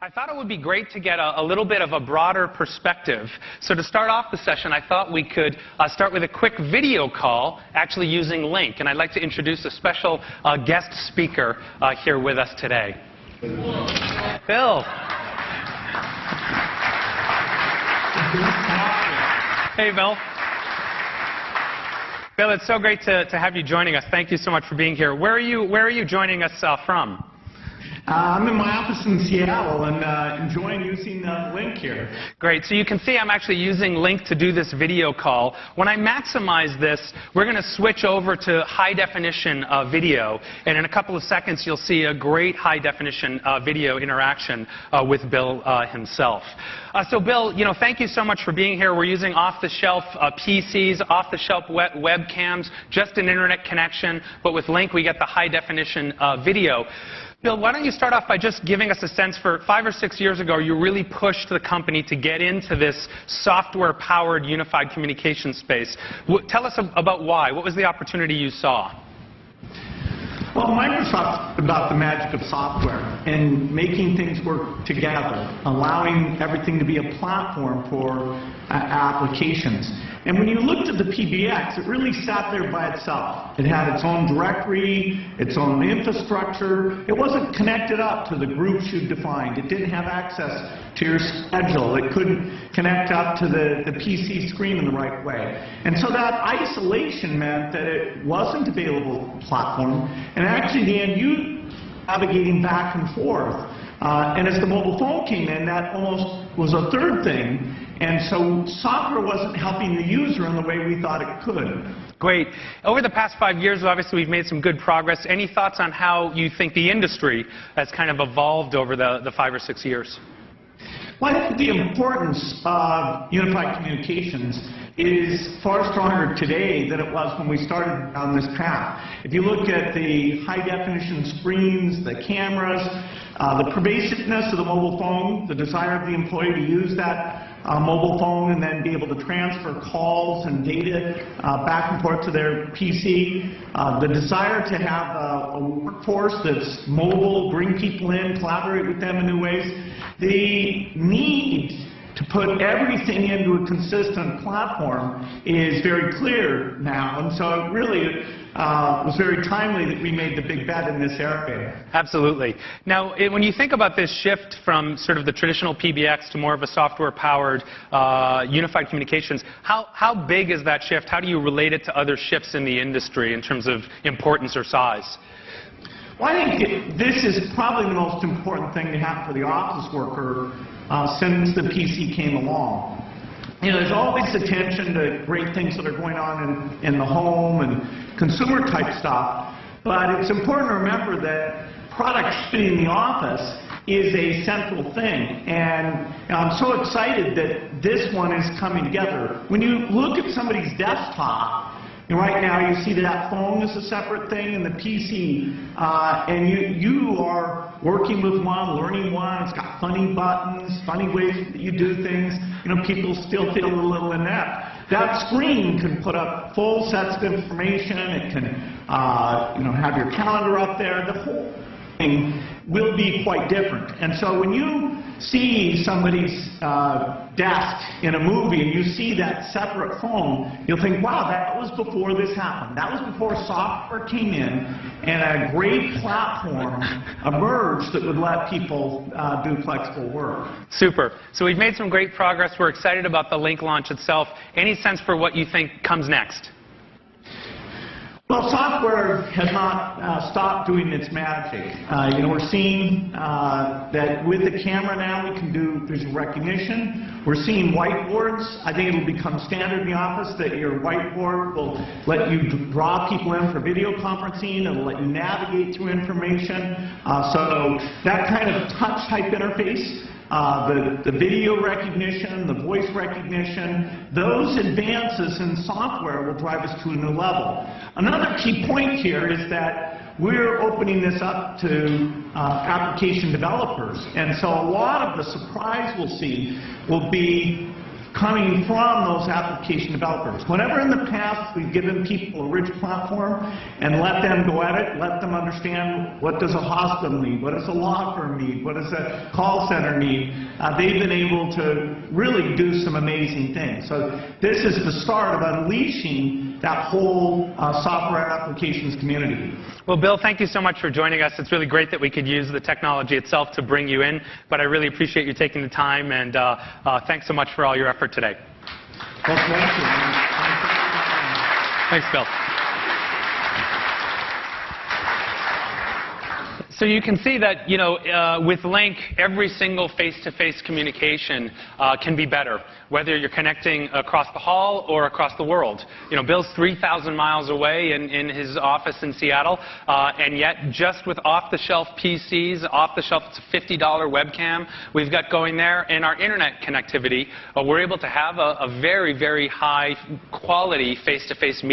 I thought it would be great to get a little bit of a broader perspective. So to start off the session, I thought we could start with a quick video call, actually using Link. And I'd like to introduce a special guest speaker here with us today. Bill. Hey, Bill. Bill, it's so great to have you joining us. Thank you so much for being here. Where are you joining us from? I'm in my office in Seattle and enjoying using Link here. Great. So you can see I'm actually using Link to do this video call. When I maximize this, we're going to switch over to high-definition video. And in a couple of seconds, you'll see a great high-definition video interaction with Bill himself. So Bill, thank you so much for being here. We're using off-the-shelf PCs, off-the-shelf webcams, just an internet connection. But with Link, we get the high-definition video. Bill, why don't you start off by just giving us a sense for 5 or 6 years ago, you really pushed the company to get into this software-powered unified communication space. Tell us about why. What was the opportunity you saw? Well, Microsoft's about the magic of software and making things work together, allowing everything to be a platform for applications. And when you looked at the PBX, it really sat there by itself. It had its own directory, its own infrastructure. It wasn't connected up to the groups you defined. It didn't have access to your schedule. It couldn't connect up to the PC screen in the right way. And so that isolation meant that it wasn't available platform. And actually, the end user navigating back and forth. And as the mobile phone came in, that almost was a third thing. And so software wasn't helping the user in the way we thought it could. Great. Over the past 5 years, obviously, we've made some good progress. Any thoughts on how you think the industry has kind of evolved over the 5 or 6 years? Well, I think the importance of unified communications is far stronger today than it was when we started on this path. If you look at the high-definition screens, the cameras, the pervasiveness of the mobile phone, the desire of the employee to use that mobile phone and then be able to transfer calls and data back and forth to their PC, the desire to have a workforce that's mobile, bring people in, collaborate with them in new ways, the need to put everything into a consistent platform is very clear now. And so it really was very timely that we made the big bet in this area. Absolutely. Now, when you think about this shift from sort of the traditional PBX to more of a software-powered unified communications, how big is that shift? How do you relate it to other shifts in the industry in terms of importance or size? Well, I think this is probably the most important thing to happen for the office worker since the PC came along. There's always attention to great things that are going on in the home and consumer type stuff, but it's important to remember that productivity in the office is a central thing, and I'm so excited that this one is coming together. When you look at somebody's desktop, right now you see that phone is a separate thing and the PC, and you are working with one, learning one. It's got funny buttons, funny ways that you do things. People still feel a little inept. That screen can put up full sets of information. It can have your calendar up there. The whole thing will be quite different. And so when you see somebody's desk in a movie and you see that separate phone, you'll think, wow, that was before this happened. That was before software came in and a great platform emerged that would let people do flexible work. Super. So we've made some great progress. We're excited about the Link launch itself. Any sense for what you think comes next? Well, software has not stopped doing its magic. We're seeing that with the camera now we can do visual recognition. We're seeing whiteboards. I think it'll become standard in the office that your whiteboard will let you draw people in for video conferencing. It'll let you navigate through information. So that kind of touch-type interface, the video recognition, the voice recognition, those advances in software will drive us to a new level. Another key point here is that we're opening this up to application developers. And so a lot of the surprise we'll see will be coming from those application developers. Whenever in the past we've given people a rich platform and let them go at it, let them understand what does a hospital need, what does a law firm need, what does a call center need, they've been able to really do some amazing things. So this is the start of unleashing that whole software applications community. Well, Bill, thank you so much for joining us. It's really great that we could use the technology itself to bring you in, but I really appreciate you taking the time, and thanks so much for all your effort today. Well, thank you. Thanks, Bill. So you can see that, you know, with Link, every single face-to-face communication can be better, whether you're connecting across the hall or across the world. You know, Bill's 3,000 miles away in his office in Seattle, and yet just with off-the-shelf PCs, off-the-shelf, it's a $50 webcam we've got going there, and our internet connectivity, we're able to have a very, very high quality face-to-face meeting.